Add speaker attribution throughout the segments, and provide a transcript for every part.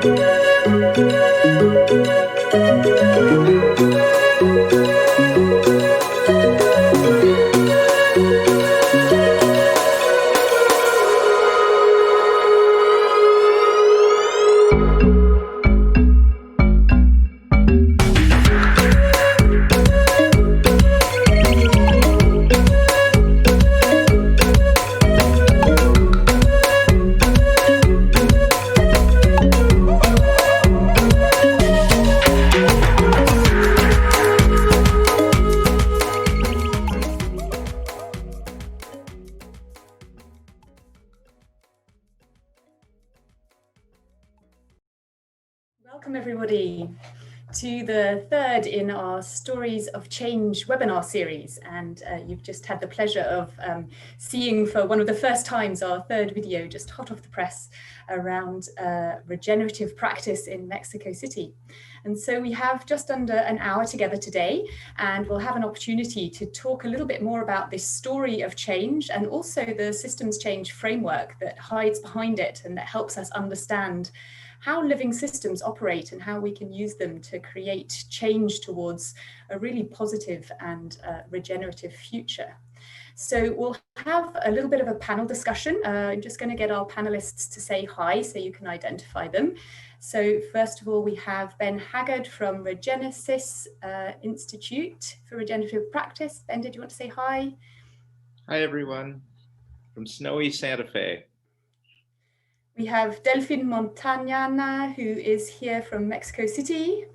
Speaker 1: Welcome everybody to the third in our Stories of Change webinar series, and you've just had the pleasure of seeing for one of the first times our third video just hot off the press around regenerative practice in Mexico City. And so we have just under an hour together today, and we'll have an opportunity to talk a little bit more about this story of change and also the systems change framework that hides behind it and that helps us understand how living systems operate and how we can use them to create change towards a really positive and regenerative future. So we'll have a little bit of a panel discussion. I'm just going to get our panelists to say hi so you can identify them. So first of all, we have Ben Haggard from Regenesis Institute for Regenerative Practice. Ben, did you want to say hi?
Speaker 2: Hi, everyone, from snowy Santa Fe.
Speaker 1: We have Delfín Montañana, who is here from Mexico City.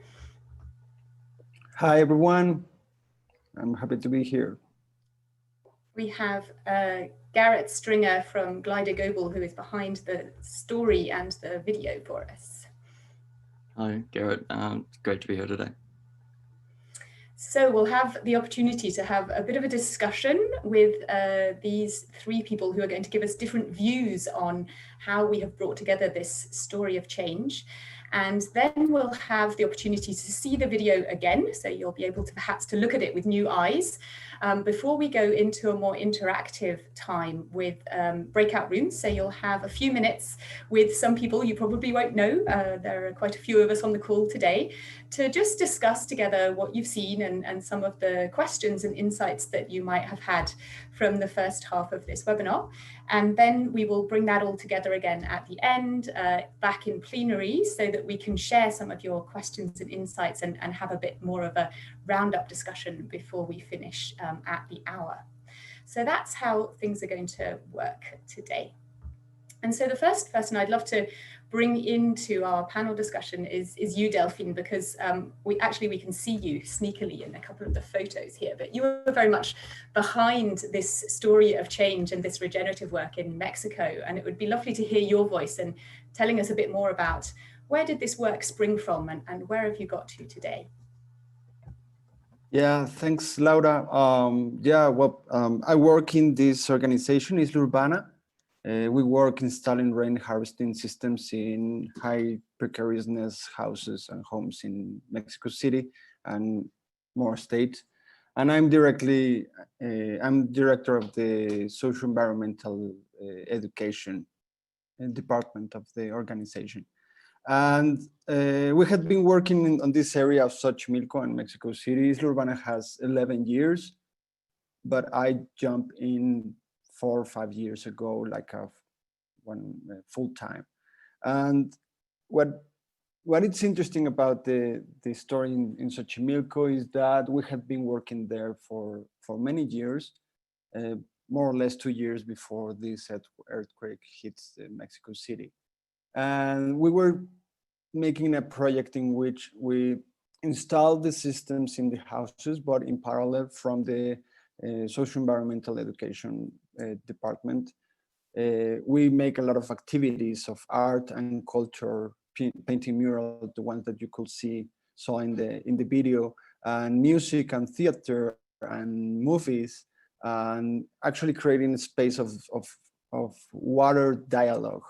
Speaker 3: Hi, everyone. I'm happy to be here.
Speaker 1: We have Garrett Stringer from Glider Global, who is behind the story and the video for us.
Speaker 4: Hi, Garrett. Great to be here today.
Speaker 1: So we'll have the opportunity to have a bit of a discussion with these three people who are going to give us different views on how we have brought together this story of change. And then we'll have the opportunity to see the video again, so you'll be able to perhaps to look at it with new eyes before we go into a more interactive time with breakout rooms. So you'll have a few minutes with some people you probably won't know. There are quite a few of us on the call today to just discuss together what you've seen and some of the questions and insights that you might have had from the first half of this webinar. And then we will bring that all together again at the end, back in plenary, so that we can share some of your questions and insights and have a bit more of a roundup discussion before we finish at the hour. So that's how things are going to work today. And so the first person I'd love to bring into our panel discussion is you, Delfín, because we can see you sneakily in a couple of the photos here, but you are very much behind this story of change and this regenerative work in Mexico. And it would be lovely to hear your voice and telling us a bit more about where did this work spring from and where have you got to today?
Speaker 3: Yeah, thanks, Laura. I work in this organization, Isla Urbana. We work installing rain harvesting systems in high precariousness houses and homes in Mexico City and more states. And I'm director of the social environmental education department of the organization. And we had been working on this area of Xochimilco and Mexico City. Isla Urbana has 11 years, but I jumped in 4 or 5 years ago, like full time. And what is interesting about the story in Xochimilco is that we had been working there for many years, more or less 2 years before this earthquake hits Mexico City. And we were making a project in which we installed the systems in the houses, but in parallel from the social environmental education department. We make a lot of activities of art and culture, painting murals, the ones that you could saw in the video, and music and theater and movies, and actually creating a space of water dialogue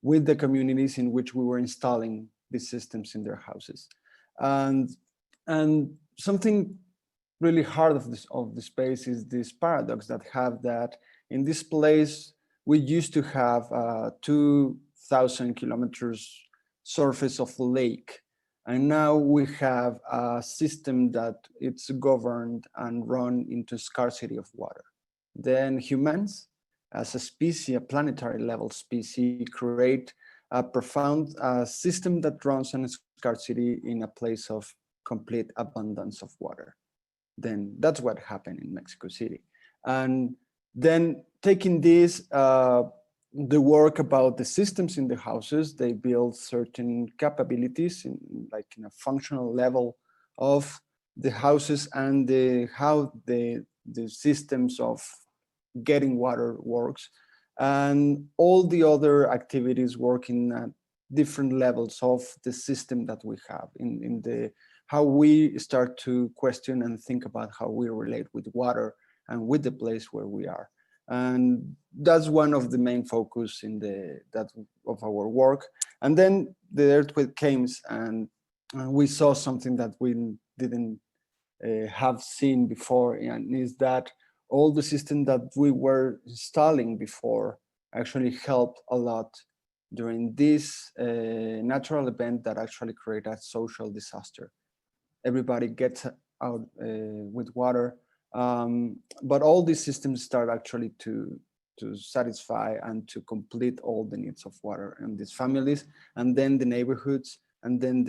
Speaker 3: with the communities in which we were installing these systems in their houses. And something really hard of the space is this paradox that in this place we used to have 2 1,000 kilometers surface of lake. And now we have a system that it's governed and run into scarcity of water. Then humans, as a species, a planetary level species, create a profound system that runs on scarcity in a place of complete abundance of water. Then that's what happened in Mexico City. And then taking this, the work about the systems in the houses, they build certain capabilities like in a functional level of the houses and how the systems of getting water works, and all the other activities working at different levels of the system that we have in the how we start to question and think about how we relate with water and with the place where we are. And that's one of the main focus in of our work. And then the earthquake came, and we saw something that we didn't have seen before, and is that all the system that we were installing before actually helped a lot during this natural event that actually created a social disaster. Everybody gets out with water, but all these systems start actually to satisfy and to complete all the needs of water in these families, and then the neighborhoods, and then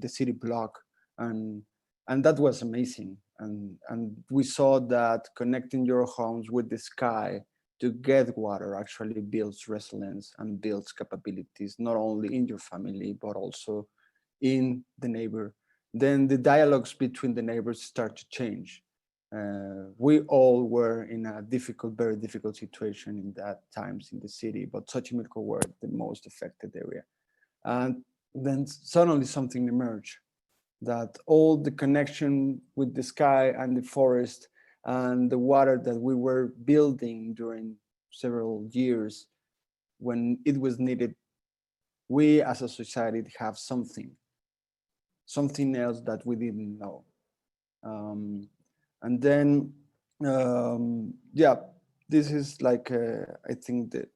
Speaker 3: the city block, and that was amazing. And we saw that connecting your homes with the sky to get water actually builds resilience and builds capabilities, not only in your family, but also in the neighbor. Then the dialogues between the neighbors start to change. We all were in a very difficult situation in that times in the city, but Xochimilco were the most affected area. And then suddenly something emerged, that all the connection with the sky and the forest and the water that we were building during several years, when it was needed, we as a society have something else that we didn't know. And then, yeah, this is like, I think that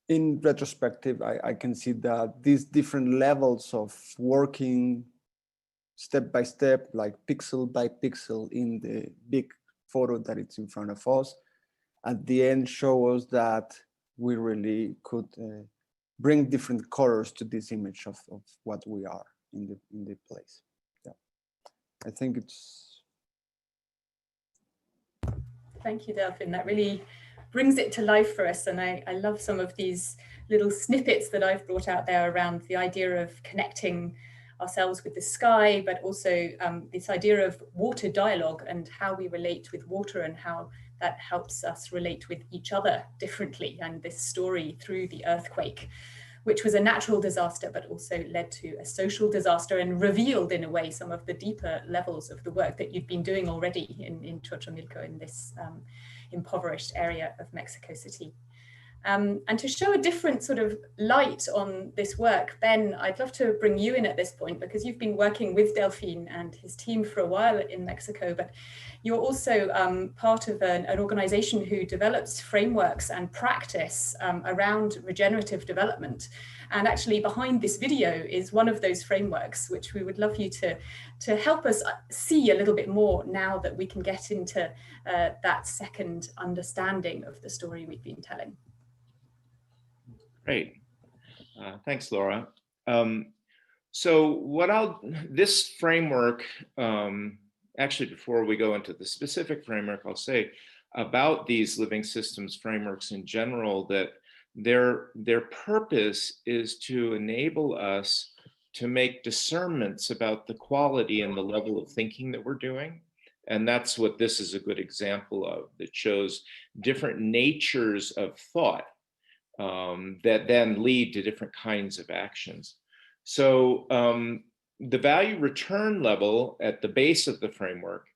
Speaker 3: in retrospective, I can see that these different levels of working step by step, like pixel by pixel in the big photo that it's in front of us, at the end show us that we really could bring different colors to this image of what we are in the place. Yeah, I think it's.
Speaker 1: Thank you, Delfín. That really brings it to life for us. And I love some of these little snippets that I've brought out there around the idea of connecting ourselves with the sky, but also this idea of water dialogue and how we relate with water and how that helps us relate with each other differently. And this story through the earthquake, which was a natural disaster, but also led to a social disaster and revealed in a way some of the deeper levels of the work that you've been doing already in Xochimilco, in this impoverished area of Mexico City. And to show a different sort of light on this work, Ben, I'd love to bring you in at this point, because you've been working with Delfín and his team for a while in Mexico, but you're also part of an organization who develops frameworks and practice around regenerative development. And actually behind this video is one of those frameworks, which we would love you to help us see a little bit more now that we can get into that second understanding of the story we've been telling.
Speaker 2: Great. Thanks, Laura. So this framework, actually, before we go into the specific framework, I'll say about these living systems frameworks in general, that their purpose is to enable us to make discernments about the quality and the level of thinking that we're doing. And that's what this is a good example of, that shows different natures of thought that then lead to different kinds of actions. So the value return level at the base of the framework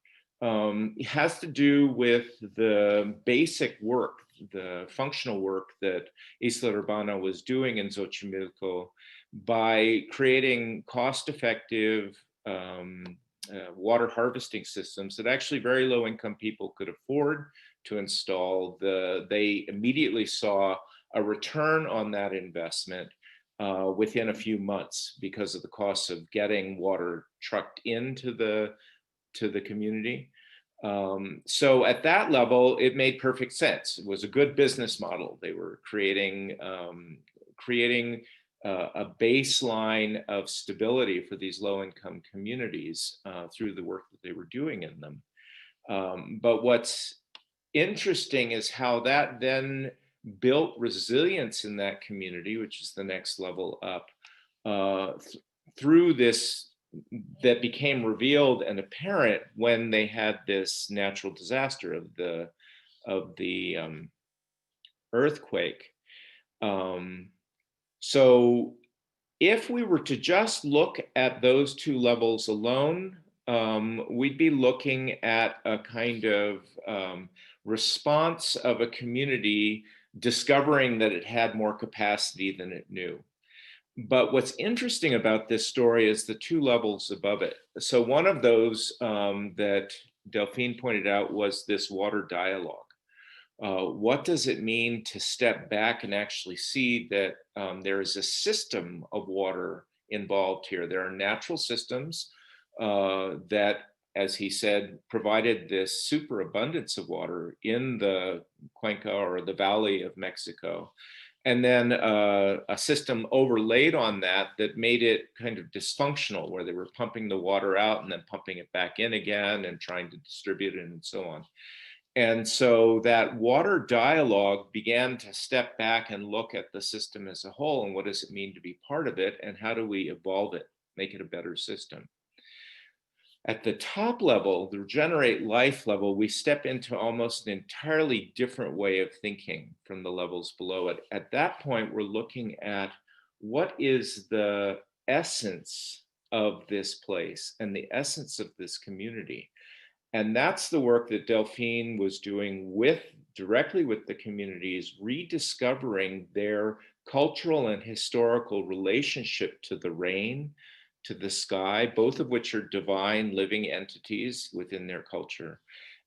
Speaker 2: has to do with the basic work, the functional work that Isla Urbana was doing in Xochimilco by creating cost-effective water harvesting systems that actually very low-income people could afford to install. They immediately saw a return on that investment within a few months because of the costs of getting water trucked into the community. So at that level, it made perfect sense. It was a good business model. They were creating a baseline of stability for these low-income communities through the work that they were doing in them. But what's interesting is how that then built resilience in that community, which is the next level up, through this, that became revealed and apparent when they had this natural disaster of the earthquake. So if we were to just look at those two levels alone, we'd be looking at a kind of response of a community discovering that it had more capacity than it knew. But what's interesting about this story is the two levels above it. So one of those that Delfín pointed out was this water dialogue. What does it mean to step back and actually see that there is a system of water involved here? There are natural systems that, as he said, provided this superabundance of water in the Cuenca or the Valley of Mexico. And then a system overlaid on that made it kind of dysfunctional, where they were pumping the water out and then pumping it back in again and trying to distribute it and so on. And so that water dialogue began to step back and look at the system as a whole, and what does it mean to be part of it, and how do we evolve it, make it a better system. At the top level, the regenerate life level, we step into almost an entirely different way of thinking from the levels below it. At that point, we're looking at what is the essence of this place and the essence of this community. And that's the work that Delfín was doing directly with the communities, rediscovering their cultural and historical relationship to the rain, to the sky, both of which are divine living entities within their culture,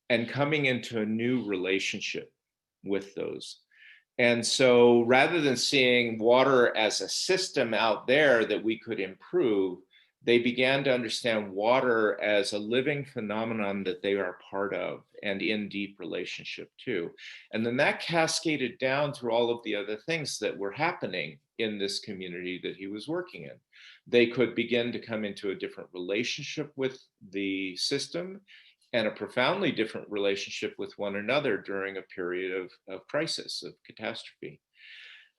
Speaker 2: and coming into a new relationship with those. And so rather than seeing water as a system out there that we could improve, they began to understand water as a living phenomenon that they are part of and in deep relationship to. And then that cascaded down through all of the other things that were happening in this community that he was working in. They could begin to come into a different relationship with the system and a profoundly different relationship with one another during a period of crisis, of catastrophe.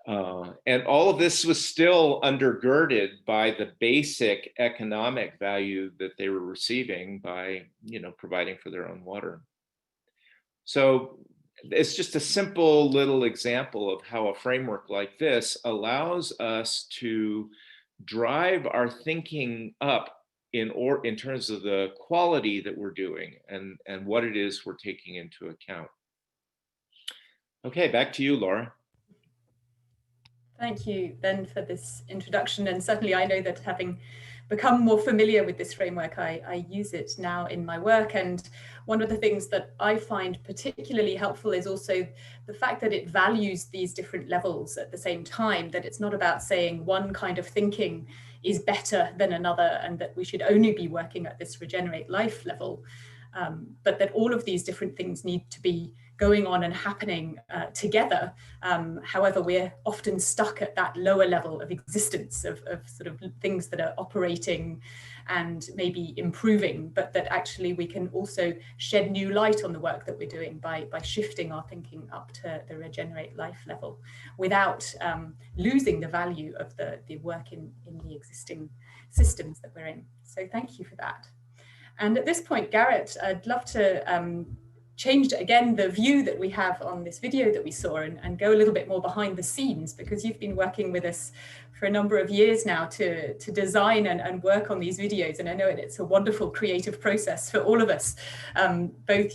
Speaker 2: And all of this was still undergirded by the basic economic value that they were receiving by, providing for their own water. So it's just a simple little example of how a framework like this allows us to drive our thinking up in terms of the quality that we're doing and what it is we're taking into account. Okay, back to you, Laura.
Speaker 1: Thank you, Ben, for this introduction. And certainly I know that having become more familiar with this framework, I use it now in my work. And one of the things that I find particularly helpful is also the fact that it values these different levels at the same time, that it's not about saying one kind of thinking is better than another and that we should only be working at this regenerate life level, but that all of these different things need to be going on and happening together. However, we're often stuck at that lower level of existence of sort of things that are operating and maybe improving, but that actually we can also shed new light on the work that we're doing by shifting our thinking up to the regenerate life level without losing the value of the work in the existing systems that we're in. So thank you for that. And at this point, Garrett, I'd love to change again the view that we have on this video that we saw and go a little bit more behind the scenes, because you've been working with us for a number of years now to design and work on these videos. And I know it's a wonderful creative process for all of us, both,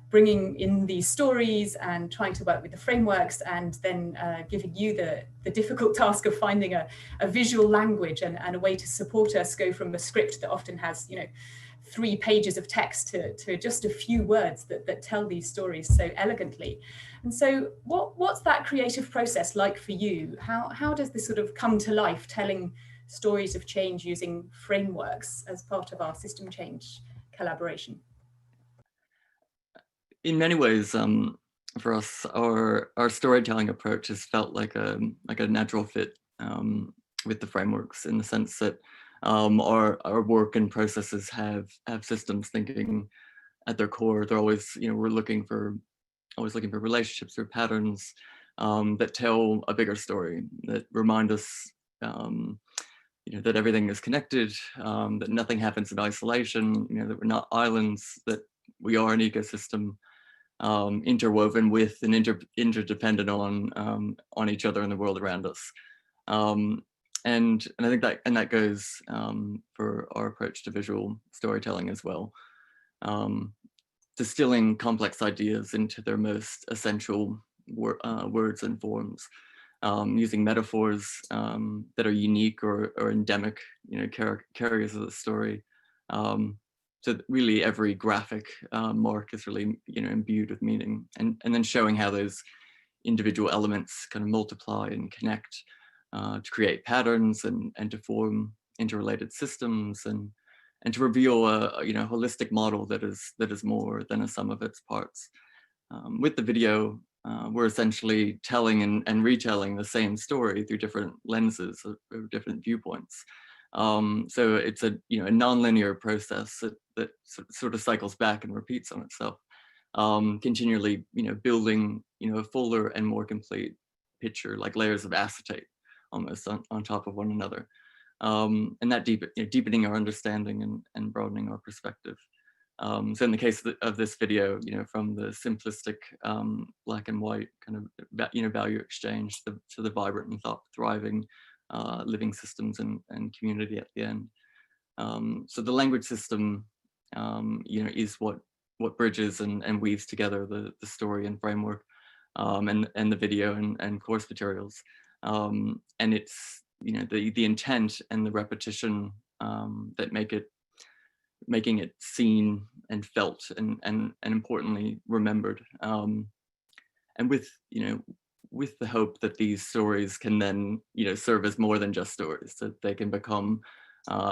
Speaker 1: bringing in these stories and trying to work with the frameworks, and then giving you the difficult task of finding a visual language and a way to support us go from a script that often has, 3 pages of text to just a few words that tell these stories so elegantly. And so what's that creative process like for you? How does this sort of come to life, telling stories of change using frameworks as part of our system change collaboration?
Speaker 4: In many ways, for us, our storytelling approach has felt like a natural fit with the frameworks, in the sense that our work and processes have systems thinking at their core. They're always, we're always looking for relationships or patterns that tell a bigger story, that remind us that everything is connected, that nothing happens in isolation, that we're not islands, that we are an ecosystem, interwoven with and interdependent on each other and the world around us. And I think that goes for our approach to visual storytelling as well. Distilling complex ideas into their most essential words and forms, using metaphors that are unique or endemic, carriers of the story. So really every graphic mark is really, imbued with meaning, and then showing how those individual elements kind of multiply and connect to create patterns and to form interrelated systems, and to reveal a holistic model that is more than a sum of its parts. With the video, we're essentially telling and retelling the same story through different lenses or different viewpoints. So it's a a non-linear process that sort of cycles back and repeats on itself, continually building a fuller and more complete picture, like layers of acetate almost on top of one another, and that deepening our understanding and broadening our perspective. So in the case of this video, from the simplistic black and white kind of value exchange to the vibrant and thriving living systems and community at the end. So the language system, is what bridges and weaves together the story and framework, and the video and course materials. And it's the intent and the repetition that making it seen and felt and importantly remembered, and with the hope that these stories can then serve as more than just stories, that they can become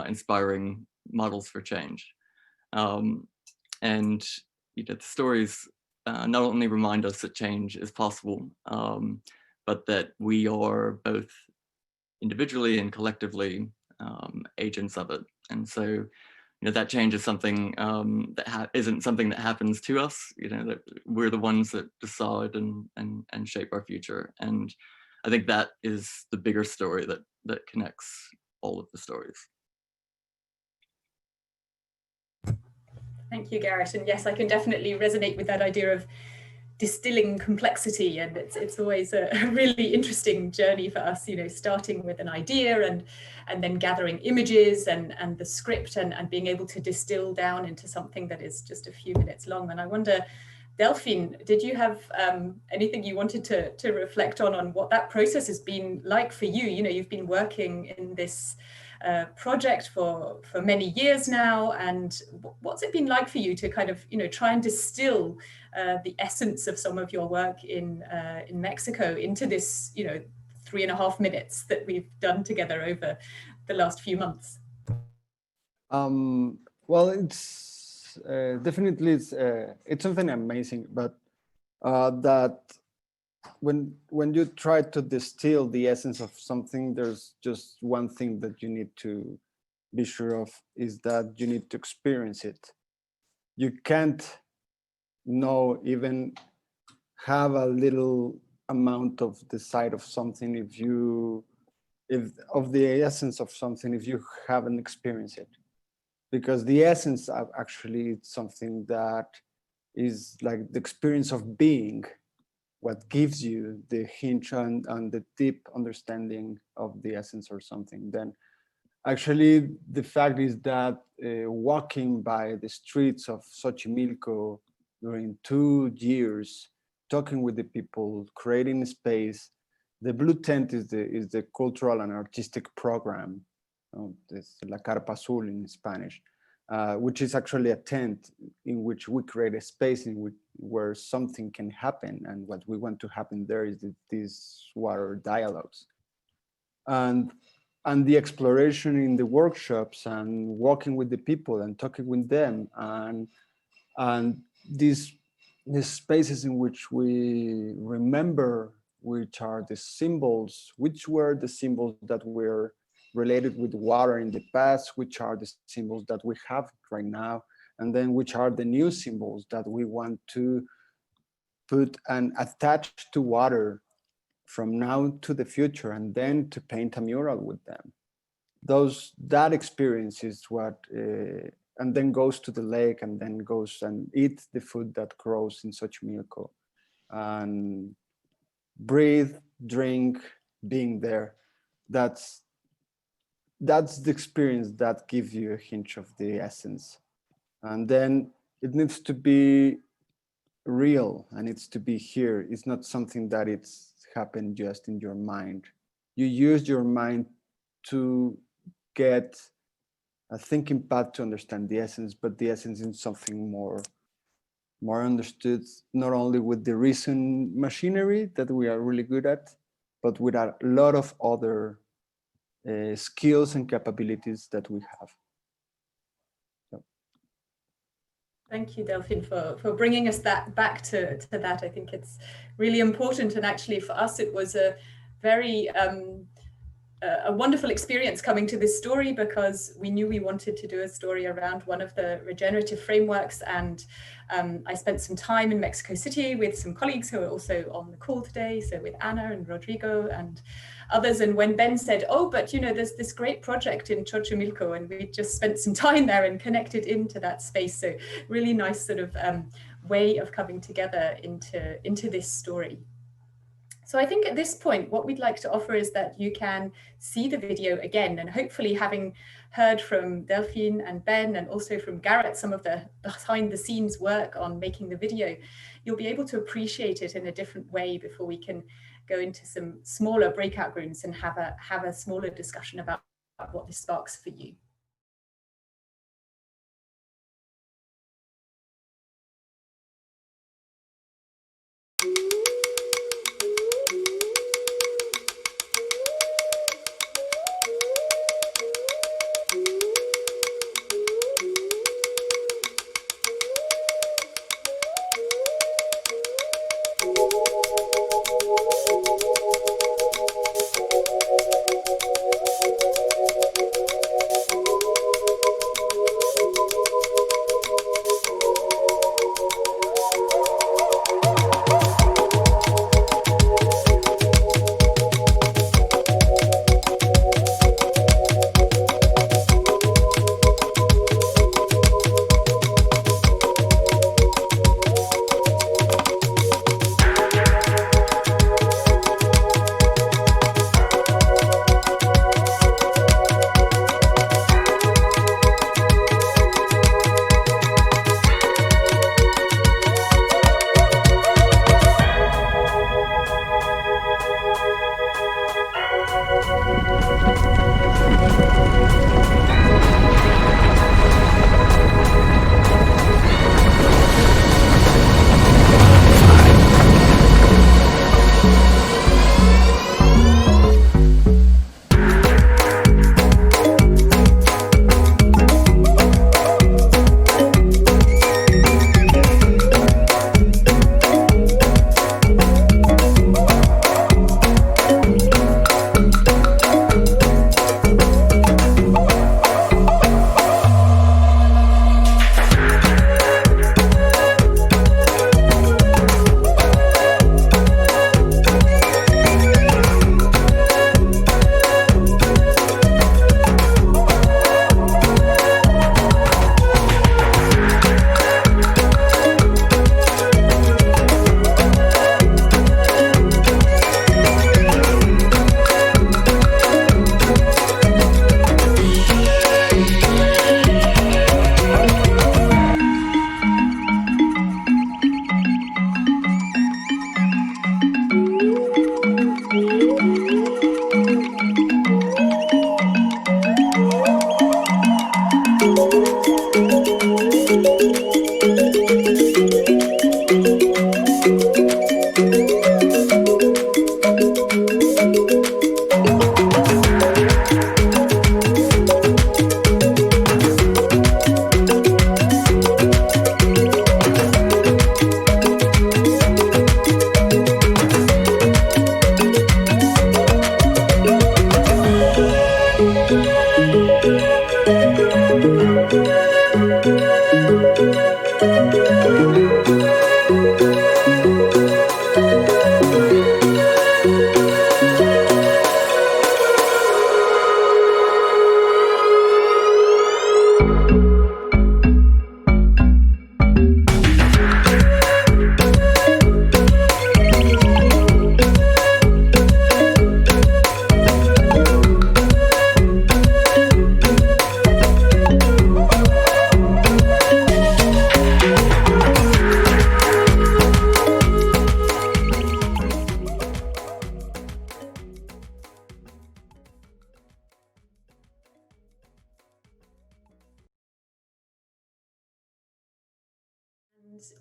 Speaker 4: inspiring models for change. And the stories not only remind us that change is possible, but that we are both individually and collectively agents of it. And so that change is something that isn't something that happens to us, that we're the ones that decide and shape our future. And I think that is the bigger story that connects all of the stories.
Speaker 1: Thank you, Garrett. And yes, I can definitely resonate with that idea of distilling complexity, and it's always a really interesting journey for us, starting with an idea and then gathering images and the script and being able to distill down into something that is just a few minutes long. And I wonder, Delfín, did you have anything you wanted to reflect on what that process has been like for you? You've been working in this project for many years now, and what's it been like for you to kind of try and distill the essence of some of your work in Mexico into this 3.5 minutes that we've done together over the last few months?
Speaker 3: Well, it's definitely it's something amazing, but that when you try to distill the essence of something, there's just one thing that you need to be sure of, is that you need to experience it. You can't even have a little amount of the side of something if of the essence of something if you haven't experienced it, because the essence of actually it's something that is like the experience of being, what gives you the hinge on the deep understanding of the essence or something. Then actually the fact is that walking by the streets of Xochimilco during 2 years, talking with the people, creating space. The Blue Tent is the cultural and artistic program. It's La Carpa Azul in Spanish. which is actually a tent in which we create a space in which where something can happen, and what we want to happen there is these water dialogues, and the exploration in the workshops and walking with the people and talking with them, and these spaces in which we remember which are the symbols, which were the symbols that were related with water in the past, which are the symbols that we have right now, and then which are the new symbols that we want to put and attach to water from now to the future, and then to paint a mural with them. That experience is what, and then goes to the lake, and then goes and eat the food that grows in Xochimilco, and breathe, drink, being there. That's the experience that gives you a hint of the essence. And then it needs to be real, and it's to be here. It's not something that it's happened just in your mind. You use your mind to get a thinking path to understand the essence, but the essence is something more understood, not only with the reason machinery that we are really good at, but with a lot of other skills and capabilities that we have. So.
Speaker 1: Thank you, Delfín, for bringing us back to that. I think it's really important, and actually for us it was a very a wonderful experience coming to this story, because we knew we wanted to do a story around one of the regenerative frameworks, and I spent some time in Mexico City with some colleagues who are also on the call today, so with Anna and Rodrigo and others. And when Ben said, oh, but you know, there's this great project in Xochimilco, and we just spent some time there and connected into that space. So really nice sort of way of coming together into this story. So I think at this point, what we'd like to offer is that you can see the video again, and hopefully, having heard from Delfín and Ben, and also from Garrett, some of the behind the scenes work on making the video, you'll be able to appreciate it in a different way before we can go into some smaller breakout rooms and have a smaller discussion about what this sparks for you.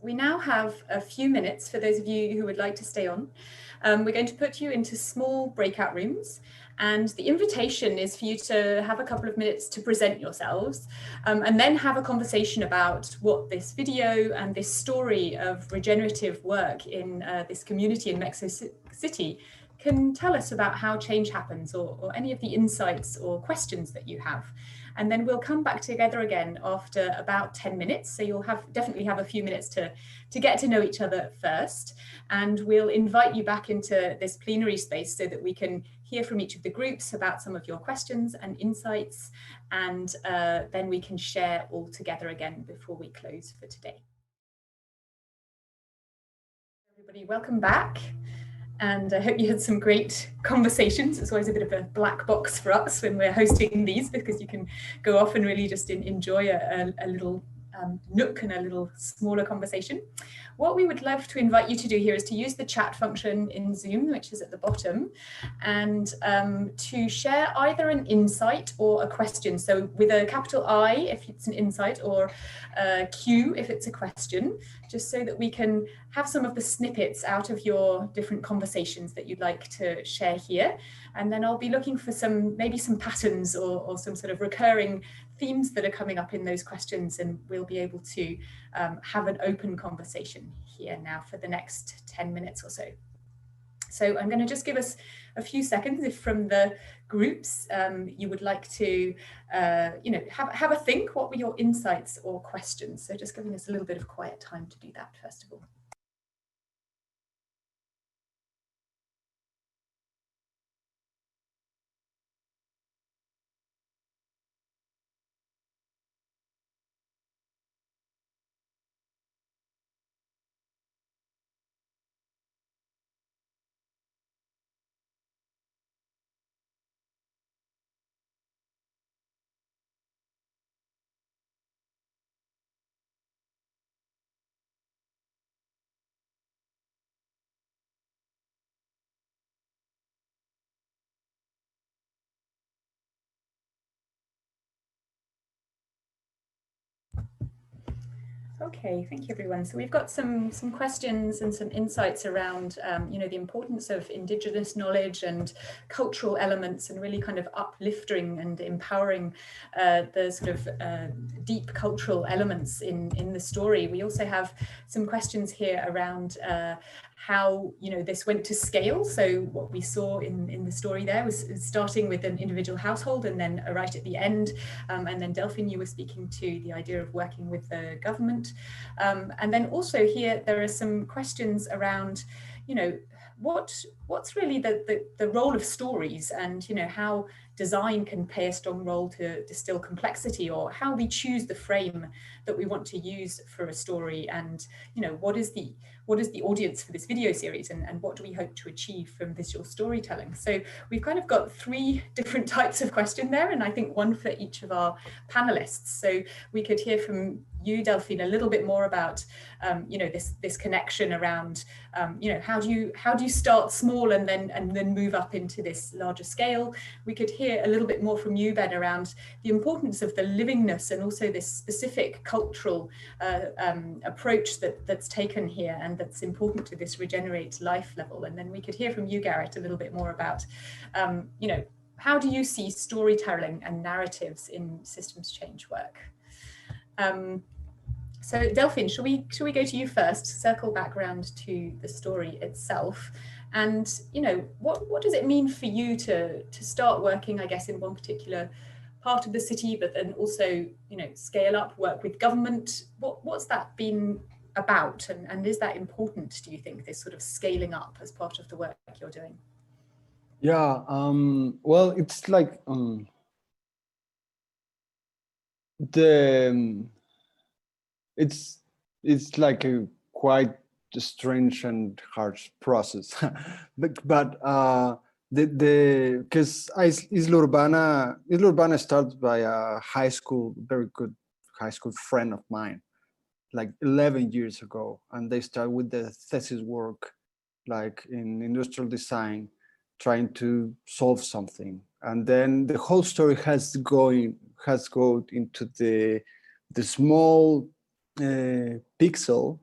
Speaker 1: We now have a few minutes for those of you who would like to stay on. We're going to put you into small breakout rooms, and the invitation is for you to have a couple of minutes to present yourselves, and then have a conversation about what this video and this story of regenerative work in this community in Mexico City can tell us about how change happens, or any of the insights or questions that you have. And then we'll come back together again after about 10 minutes. So you'll definitely have a few minutes to get to know each other first. And we'll invite you back into this plenary space so that we can hear from each of the groups about some of your questions and insights. And then we can share all together again before we close for today. Everybody, welcome back. And I hope you had some great conversations. It's always a bit of a black box for us when we're hosting these, because you can go off and really just enjoy a little nook and a little smaller conversation. What we would love to invite you to do here is to use the chat function in Zoom, which is at the bottom, and to share either an insight or a question. So with a capital I if it's an insight, or Q if it's a question, just so that we can have some of the snippets out of your different conversations that you'd like to share here. And then I'll be looking for maybe some patterns or some sort of recurring themes that are coming up in those questions, and we'll be able to have an open conversation here now for the next 10 minutes or so. So I'm going to just give us a few seconds if from the groups you would like to have a think. What were your insights or questions? So just giving us a little bit of quiet time to do that first of all. Okay, thank you everyone. So we've got some questions and some insights around the importance of Indigenous knowledge and cultural elements, and really kind of uplifting and empowering the sort of deep cultural elements in the story. We also have some questions here around how this went to scale. So what we saw in the story there was starting with an individual household, and then right at the end, and then Delfín, you were speaking to the idea of working with the government. And then also here, there are some questions around, what's really the role of stories, and how design can play a strong role to distill complexity, or how we choose the frame that we want to use for a story, and what is the audience for this video series, and what do we hope to achieve from visual storytelling. So we've kind of got 3 different types of question there, and I think one for each of our panelists. So we could hear from you, Delfín, a little bit more about this connection around how do you start small and then move up into this larger scale. We could hear a little bit more from you, Ben, around the importance of the livingness, and also this specific cultural approach that's taken here, and that's important to this regenerate life level. And then we could hear from you, Garrett, a little bit more about how do you see storytelling and narratives in systems change work? So Delfín, shall we go to you first, circle back around to the story itself, And, what does it mean for you to start working, I guess, in one particular part of the city, but then also, scale up, work with government? What's that been about? And is that important, do you think, this sort of scaling up as part of the work you're doing?
Speaker 3: Yeah, well, it's like it's like a quite strange and harsh process, but because Isla Urbana started by a very good high school friend of mine, like 11 years ago, and they started with the thesis work, like in industrial design, trying to solve something, and then the whole story has gone into the small pixel,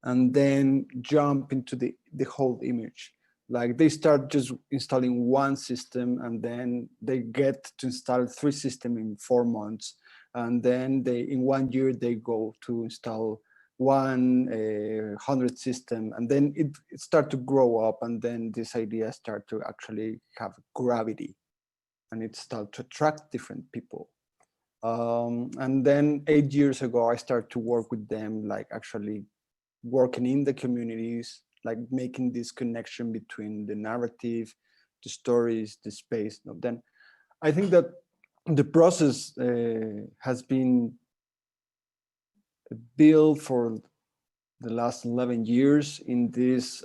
Speaker 3: and then jump into the whole image. Like they start just installing one system, and then they get to install 3 systems in 4 months, and then in 1 year they go to install 100 system, and then it start to grow up, and then this idea start to actually have gravity, and it start to attract different people. And then 8 years ago, I started to work with them, like actually working in the communities, like making this connection between the narrative, the stories, the space. Then I think that the process has been built for the last 11 years in this,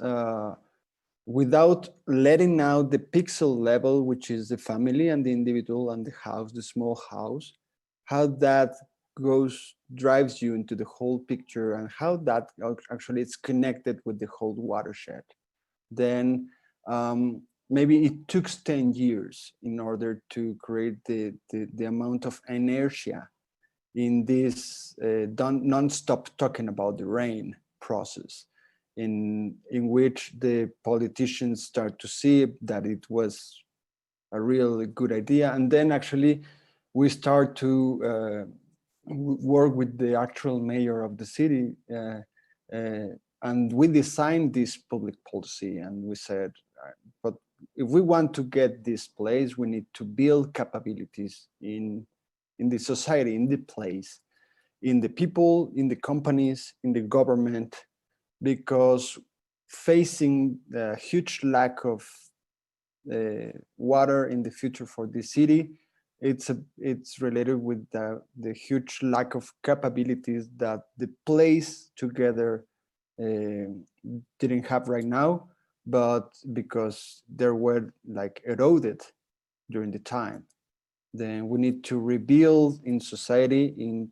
Speaker 3: without letting out the pixel level, which is the family and the individual and the house, the small house, how that drives you into the whole picture, and how that actually is connected with the whole watershed. Then maybe it took 10 years in order to create the amount of inertia in this non-stop talking about the rain process, in which the politicians start to see that it was a really good idea. And then actually we start to work with the actual mayor of the city, and we designed this public policy, and we said, but if we want to get this place, we need to build capabilities in the society, in the place, in the people, in the companies, in the government, because facing the huge lack of water in the future for this city, it's related with the huge lack of capabilities that the place together didn't have right now, but because they were like eroded during the time. Then we need to rebuild in society, in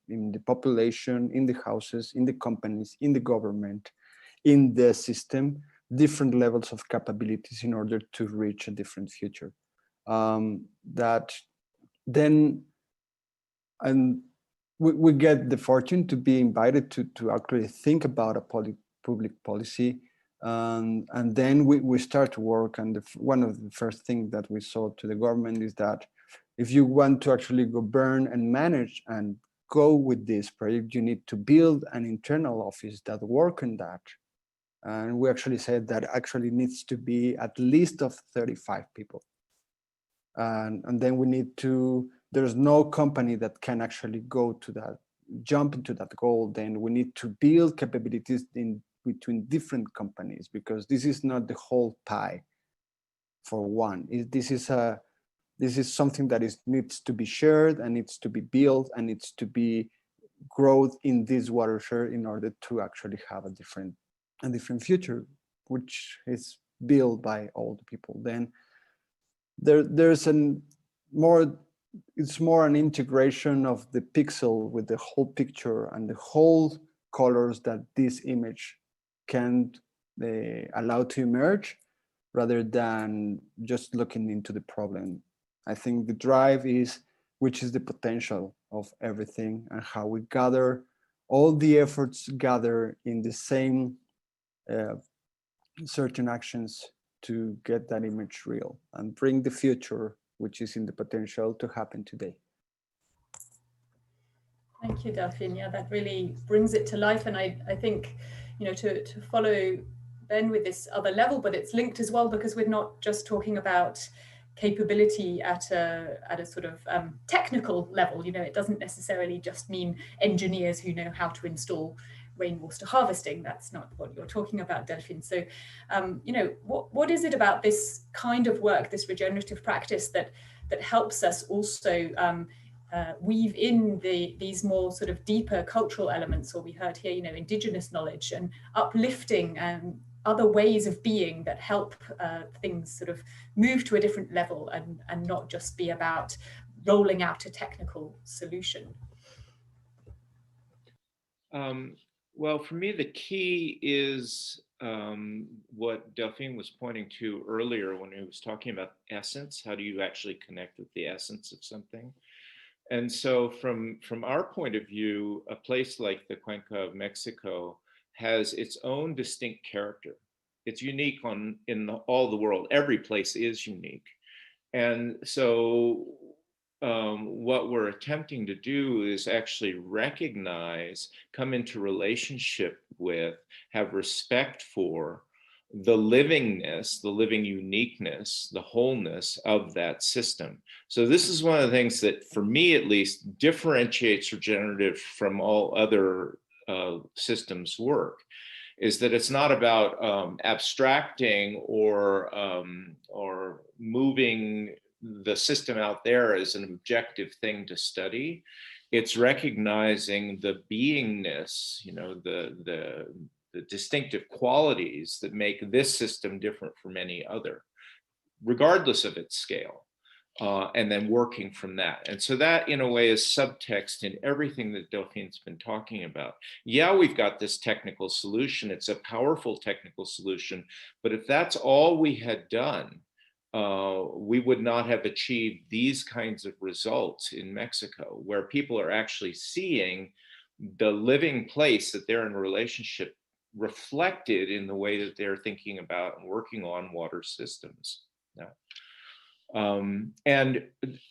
Speaker 3: the population, in the houses, in the companies, in the government, in the system, different levels of capabilities in order to reach a different future. That then, and we get the fortune to be invited to actually think about a public policy, and then we start to work. And one of the first things that we saw to the government is that if you want to actually govern and manage and go with this project, you need to build an internal office that work on that. And we actually said that actually needs to be at least of 35 people. And then we need to, there's no company that can actually go to that, jump into that goal. Then we need to build capabilities in between different companies, because this is not the whole pie for one. This is something that needs to be shared, and needs to be built, and needs to be growth in this watershed in order to actually have a different future, which is built by all the people. Then it's more an integration of the pixel with the whole picture and the whole colors that this image can allow to emerge, rather than just looking into the problem. I think the drive is, which is the potential of everything, and how we gather all the efforts gather in the same certain actions to get that image real and bring the future, which is in the potential to happen today.
Speaker 1: Thank you, Delfín. Yeah, that really brings it to life. And I think, to follow Ben, with this other level, but it's linked as well because we're not just talking about capability at a sort of technical level. You know, it doesn't necessarily just mean engineers who know how to install rainwater harvesting. That's not what you're talking about, Delfín. So, you know, what is it about this kind of work, this regenerative practice, that helps us also weave in these more sort of deeper cultural elements, or we heard here, you know, indigenous knowledge and uplifting and other ways of being that help things sort of move to a different level and not just be about rolling out a technical solution?
Speaker 2: Well, for me, the key is what Delfín was pointing to earlier when he was talking about essence. How do you actually connect with the essence of something? And so from our point of view, a place like the Cuenca of Mexico has its own distinct character. It's unique in all the world. Every place is unique. And so what we're attempting to do is actually recognize, come into relationship with, have respect for the livingness, the living uniqueness, the wholeness of that system. So this is one of the things that, for me at least, differentiates regenerative from all other systems work, is that it's not about abstracting or moving the system out there as an objective thing to study. It's recognizing the beingness, you know, the distinctive qualities that make this system different from any other, regardless of its scale, and then working from that. And so that, in a way, is subtext in everything that Delfín's been talking about. Yeah, we've got this technical solution. It's a powerful technical solution, but if that's all we had done, we would not have achieved these kinds of results in Mexico, where people are actually seeing the living place that they're in a relationship reflected in the way that they're thinking about and working on water systems. Yeah. And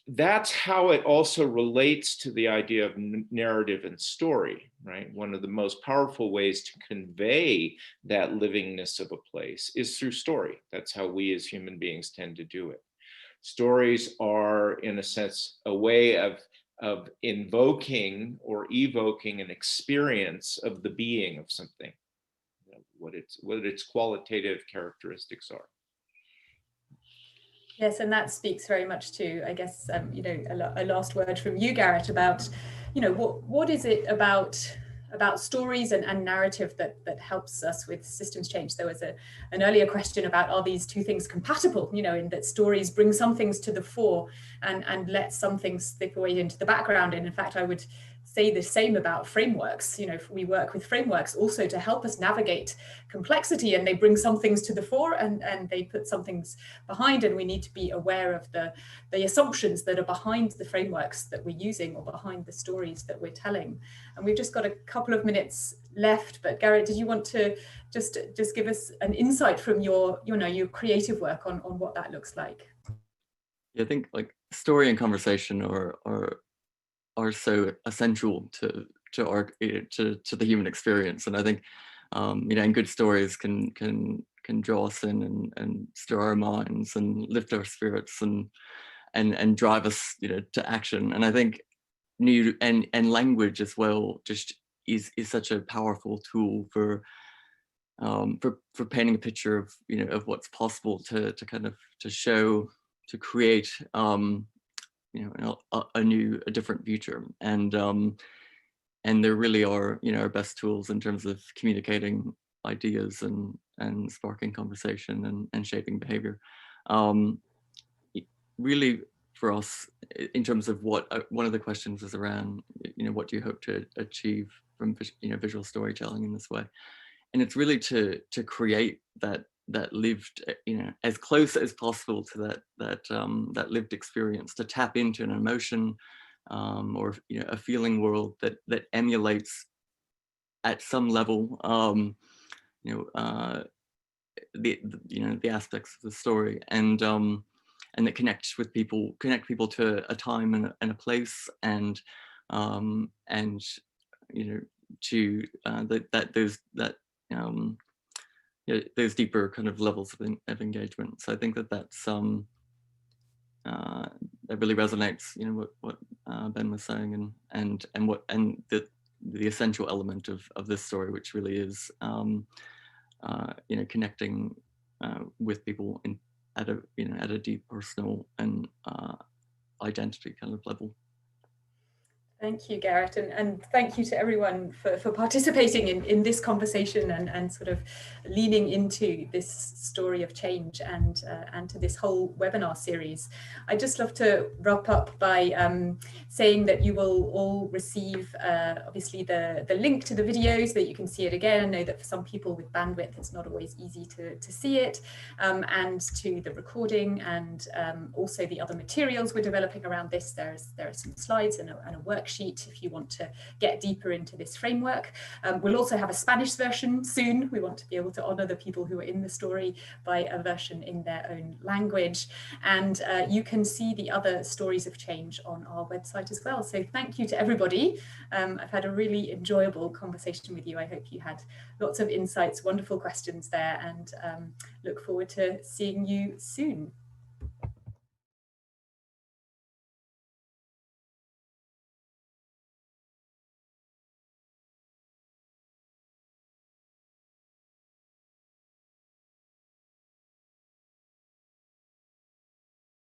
Speaker 2: that's how it also relates to the idea of narrative and story, right? One of the most powerful ways to convey that livingness of a place is through story. That's how we as human beings tend to do it. Stories are, in a sense, a way of invoking or evoking an experience of the being of something, what its qualitative characteristics are.
Speaker 1: Yes, and that speaks very much to, I guess, you know, a last word from you, Garrett, about, you know, what is it about stories and narrative that helps us with systems change? There was an earlier question about, are these two things compatible, you know, in that stories bring some things to the fore and let some things slip away into the background. And in fact, I would say the same about frameworks. You know, we work with frameworks also to help us navigate complexity, and they bring some things to the fore and they put some things behind, and we need to be aware of the assumptions that are behind the frameworks that we're using or behind the stories that we're telling. And we've just got a couple of minutes left, but Garrett, did you want to just give us an insight from your creative work on what that looks like?
Speaker 4: Yeah, I think like story and conversation are so essential to the human experience, and I think you know, and good stories can draw us in and stir our minds and lift our spirits and drive us, you know, to action. And I think new and language as well just is such a powerful tool for painting a picture of, you know, of what's possible to kind of show, to create you know, a different future. And there really are, you know, our best tools in terms of communicating ideas and sparking conversation and shaping behavior. Really, for us, in terms of what one of the questions is around, you know, what do you hope to achieve from, you know, visual storytelling in this way? And it's really to create that lived, you know, as close as possible to that lived experience, to tap into an emotion or, you know, a feeling world that emulates at some level, you know, the aspects of the story, and that connect people to a time and a place, and you know, to that those deeper kind of levels of engagement. So I think that that's that really resonates, what Ben was saying, and the essential element of this story, which really is connecting with people at a deep personal and identity kind of level.
Speaker 1: Thank you, Garrett, and thank you to everyone for participating in this conversation and sort of leaning into this story of change and to this whole webinar series. I'd just love to wrap up by saying that you will all receive obviously the link to the videos so that you can see it again. I know that for some people with bandwidth it's not always easy to see it, and to the recording and also the other materials we're developing around this. There are some slides and a worksheet if you want to get deeper into this framework. We'll also have a Spanish version soon. We want to be able to honor the people who are in the story by a version in their own language. And you can see the other stories of change on our website as well. So thank you to everybody. I've had a really enjoyable conversation with you. I hope you had lots of insights, wonderful questions there, and look forward to seeing you soon.